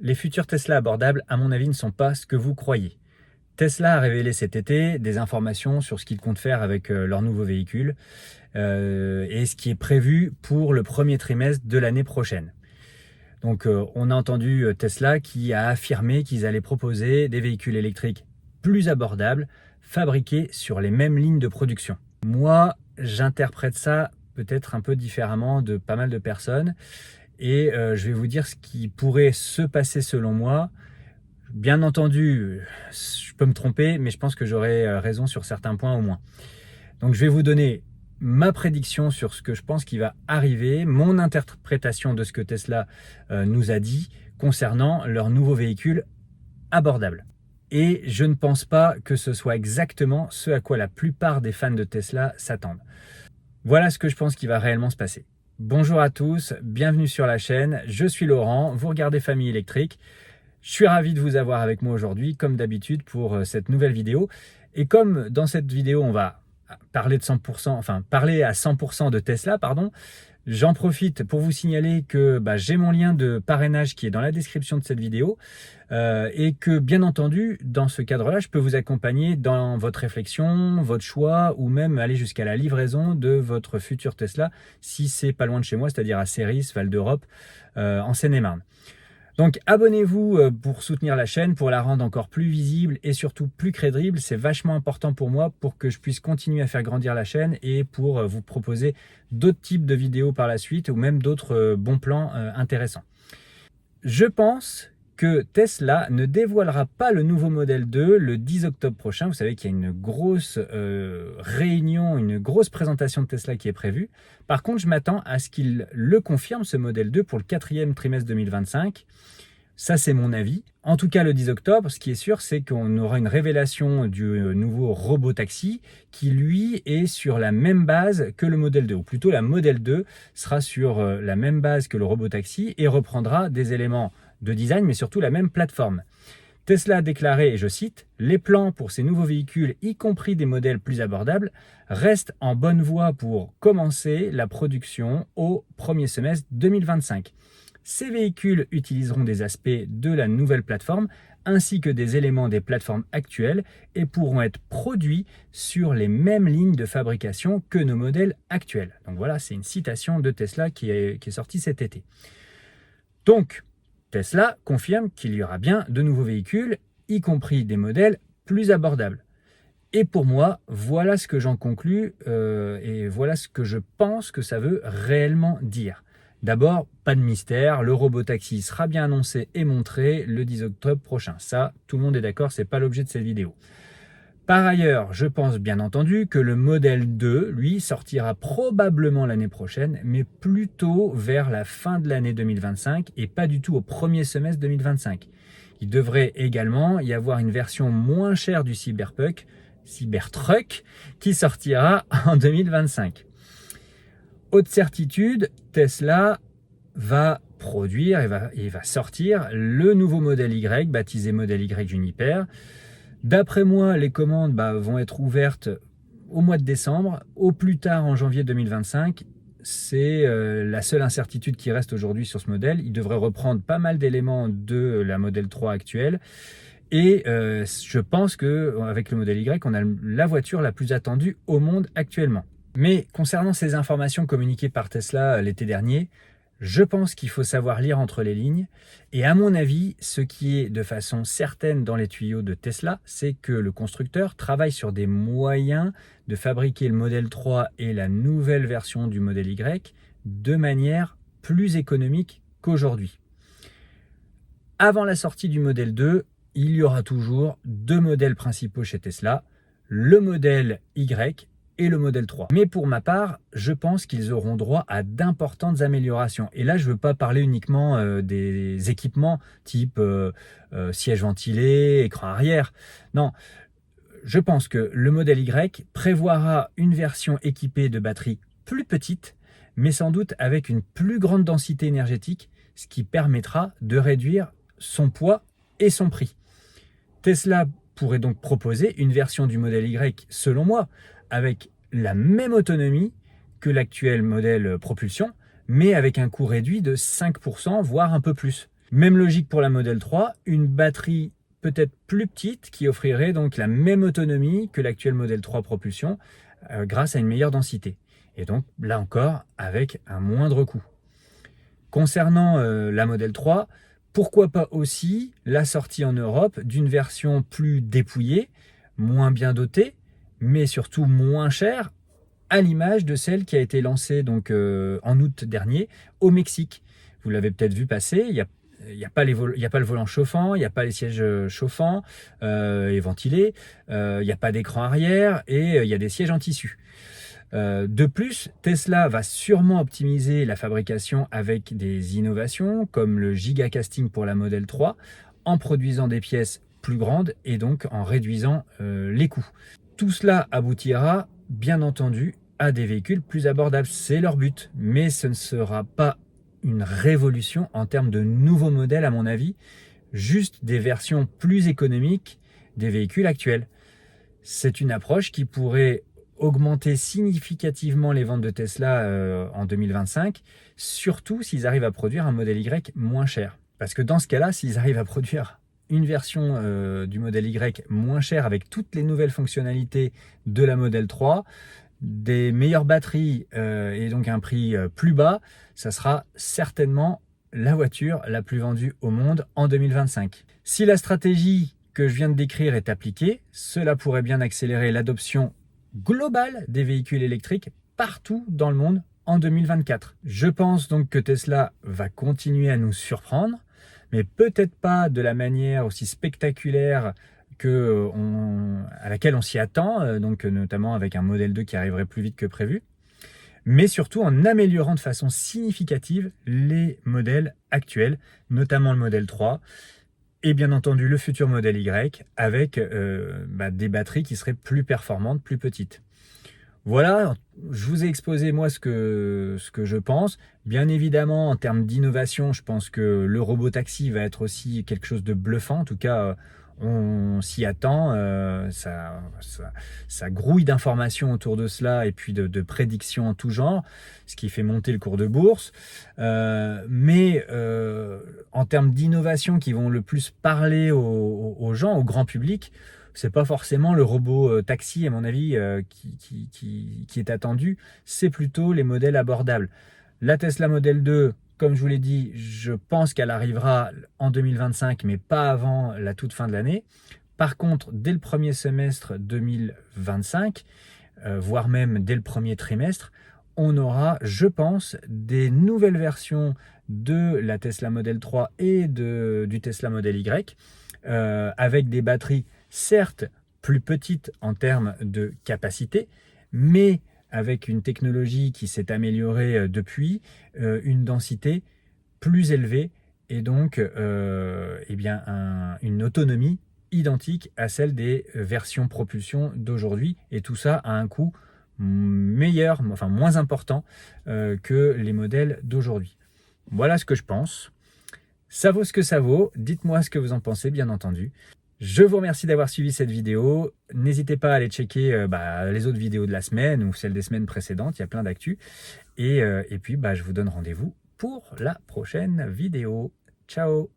Les futurs Tesla abordables, à mon avis, ne sont pas ce que vous croyez. Tesla a révélé cet été des informations sur ce qu'ils comptent faire avec leur nouveau véhicule et ce qui est prévu pour le premier trimestre de l'année prochaine. Donc on a entendu Tesla qui a affirmé qu'ils allaient proposer des véhicules électriques plus abordables, fabriqués sur les mêmes lignes de production. Moi, j'interprète ça peut-être un peu différemment de pas mal de personnes et je vais vous dire ce qui pourrait se passer selon moi. Bien entendu, je peux me tromper, mais je pense que j'aurai raison sur certains points au moins. Donc je vais vous donner ma prédiction sur ce que je pense qui va arriver, mon interprétation de ce que Tesla nous a dit concernant leur nouveau véhicule abordable. Et je ne pense pas que ce soit exactement ce à quoi la plupart des fans de Tesla s'attendent. Voilà ce que je pense qui va réellement se passer. Bonjour à tous, bienvenue sur la chaîne, je suis Laurent, vous regardez Famille Électrique. Je suis ravi de vous avoir avec moi aujourd'hui, comme d'habitude, pour cette nouvelle vidéo. Et comme dans cette vidéo, on va parler de 100%, enfin parler à 100% de Tesla, pardon, j'en profite pour vous signaler que j'ai mon lien de parrainage qui est dans la description de cette vidéo et que, bien entendu, dans ce cadre-là, je peux vous accompagner dans votre réflexion, votre choix ou même aller jusqu'à la livraison de votre futur Tesla si c'est pas loin de chez moi, c'est-à-dire à Céris, Val d'Europe, en Seine-et-Marne. Donc abonnez-vous pour soutenir la chaîne, pour la rendre encore plus visible et surtout plus crédible. C'est vachement important pour moi pour que je puisse continuer à faire grandir la chaîne et pour vous proposer d'autres types de vidéos par la suite ou même d'autres bons plans intéressants. Je pense que Tesla ne dévoilera pas le nouveau modèle 2 le 10 octobre prochain. Vous savez qu'il y a une grosse réunion, une grosse présentation de Tesla qui est prévue. Par contre, je m'attends à ce qu'il le confirme, ce modèle 2, pour le 4e trimestre 2025. Ça, c'est mon avis. En tout cas, le 10 octobre, ce qui est sûr, c'est qu'on aura une révélation du nouveau robotaxi qui, lui, est sur la même base que le modèle 2. Ou plutôt, la modèle 2 sera sur la même base que le robotaxi et reprendra des éléments de design, mais surtout la même plateforme. Tesla a déclaré, et je cite, « Les plans pour ces nouveaux véhicules, y compris des modèles plus abordables, restent en bonne voie pour commencer la production au premier semestre 2025. Ces véhicules utiliseront des aspects de la nouvelle plateforme ainsi que des éléments des plateformes actuelles et pourront être produits sur les mêmes lignes de fabrication que nos modèles actuels. » Donc voilà, c'est une citation de Tesla qui est sortie cet été. Donc, Tesla confirme qu'il y aura bien de nouveaux véhicules, y compris des modèles plus abordables. Et pour moi, voilà ce que j'en conclus et voilà ce que je pense que ça veut réellement dire. D'abord, pas de mystère, le robotaxi sera bien annoncé et montré le 10 octobre prochain. Ça, tout le monde est d'accord, c'est pas l'objet de cette vidéo. Par ailleurs, je pense bien entendu que le modèle 2, lui, sortira probablement l'année prochaine, mais plutôt vers la fin de l'année 2025 et pas du tout au premier semestre 2025. Il devrait également y avoir une version moins chère du Cybertruck qui sortira en 2025. Haute certitude, Tesla va produire et va sortir le nouveau modèle Y, baptisé modèle Y Juniper. D'après moi, les commandes vont être ouvertes au mois de décembre, au plus tard en janvier 2025. C'est la seule incertitude qui reste aujourd'hui sur ce modèle. Il devrait reprendre pas mal d'éléments de la modèle 3 actuelle. Et je pense qu'avec le modèle Y, on a la voiture la plus attendue au monde actuellement. Mais concernant ces informations communiquées par Tesla l'été dernier, je pense qu'il faut savoir lire entre les lignes. Et à mon avis, ce qui est de façon certaine dans les tuyaux de Tesla, c'est que le constructeur travaille sur des moyens de fabriquer le modèle 3 et la nouvelle version du modèle Y de manière plus économique qu'aujourd'hui. Avant la sortie du modèle 2, il y aura toujours deux modèles principaux chez Tesla, le modèle Y et le modèle 3. Mais pour ma part, je pense qu'ils auront droit à d'importantes améliorations. Et là, je ne veux pas parler uniquement des équipements type siège ventilé, écran arrière. Non, je pense que le modèle Y prévoira une version équipée de batteries plus petites, mais sans doute avec une plus grande densité énergétique, ce qui permettra de réduire son poids et son prix. Tesla pourrait donc proposer une version du modèle Y, selon moi, avec la même autonomie que l'actuel modèle propulsion, mais avec un coût réduit de 5%, voire un peu plus. Même logique pour la Model 3, une batterie peut-être plus petite qui offrirait donc la même autonomie que l'actuel Model 3 propulsion grâce à une meilleure densité. Et donc là encore avec un moindre coût. Concernant la Model 3, pourquoi pas aussi la sortie en Europe d'une version plus dépouillée, moins bien dotée, mais surtout moins chère, à l'image de celle qui a été lancée donc, en août dernier au Mexique. Vous l'avez peut-être vu passer, il n'y a pas le volant chauffant, il n'y a pas les sièges chauffants et ventilés, il n'y a pas d'écran arrière et il y a des sièges en tissu. De plus, Tesla va sûrement optimiser la fabrication avec des innovations comme le gigacasting pour la Model 3 en produisant des pièces plus grandes et donc en réduisant les coûts. Tout cela aboutira bien entendu à des véhicules plus abordables, c'est leur but, mais ce ne sera pas une révolution en termes de nouveaux modèles à mon avis, juste des versions plus économiques des véhicules actuels. C'est une approche qui pourrait augmenter significativement les ventes de Tesla en 2025, surtout s'ils arrivent à produire un modèle Y moins cher. Parce que dans ce cas-là, s'ils arrivent à produire une version du modèle Y moins cher avec toutes les nouvelles fonctionnalités de la Model 3, des meilleures batteries et donc un prix plus bas, ça sera certainement la voiture la plus vendue au monde en 2025. Si la stratégie que je viens de décrire est appliquée, cela pourrait bien accélérer l'adoption globale des véhicules électriques partout dans le monde en 2024. Je pense donc que Tesla va continuer à nous surprendre, mais peut-être pas de la manière aussi spectaculaire à laquelle on s'y attend, donc notamment avec un modèle 2 qui arriverait plus vite que prévu, mais surtout en améliorant de façon significative les modèles actuels, notamment le modèle 3, et bien entendu le futur modèle Y avec des batteries qui seraient plus performantes, plus petites. Voilà, je vous ai exposé moi ce que je pense. Bien évidemment, en termes d'innovation, je pense que le robot taxi va être aussi quelque chose de bluffant. En tout cas, on s'y attend. Ça grouille d'informations autour de cela et puis de prédictions en tout genre, ce qui fait monter le cours de bourse. Mais en termes d'innovation qui vont le plus parler aux gens, au grand public, c'est pas forcément le robot taxi, à mon avis, qui est attendu. C'est plutôt les modèles abordables. La Tesla Model 2, comme je vous l'ai dit, je pense qu'elle arrivera en 2025, mais pas avant la toute fin de l'année. Par contre, dès le premier semestre 2025, voire même dès le premier trimestre, on aura, je pense, des nouvelles versions de la Tesla Model 3 et du Tesla Model Y, avec des batteries certes plus petites en termes de capacité, mais avec une technologie qui s'est améliorée depuis, une densité plus élevée et donc une autonomie identique à celle des versions propulsion d'aujourd'hui, et tout ça à un coût meilleur, enfin moins important que les modèles d'aujourd'hui. Voilà ce que je pense. Ça vaut ce que ça vaut. Dites-moi ce que vous en pensez, bien entendu. Je vous remercie d'avoir suivi cette vidéo. N'hésitez pas à aller checker les autres vidéos de la semaine ou celles des semaines précédentes. Il y a plein d'actu. Et puis, je vous donne rendez-vous pour la prochaine vidéo. Ciao!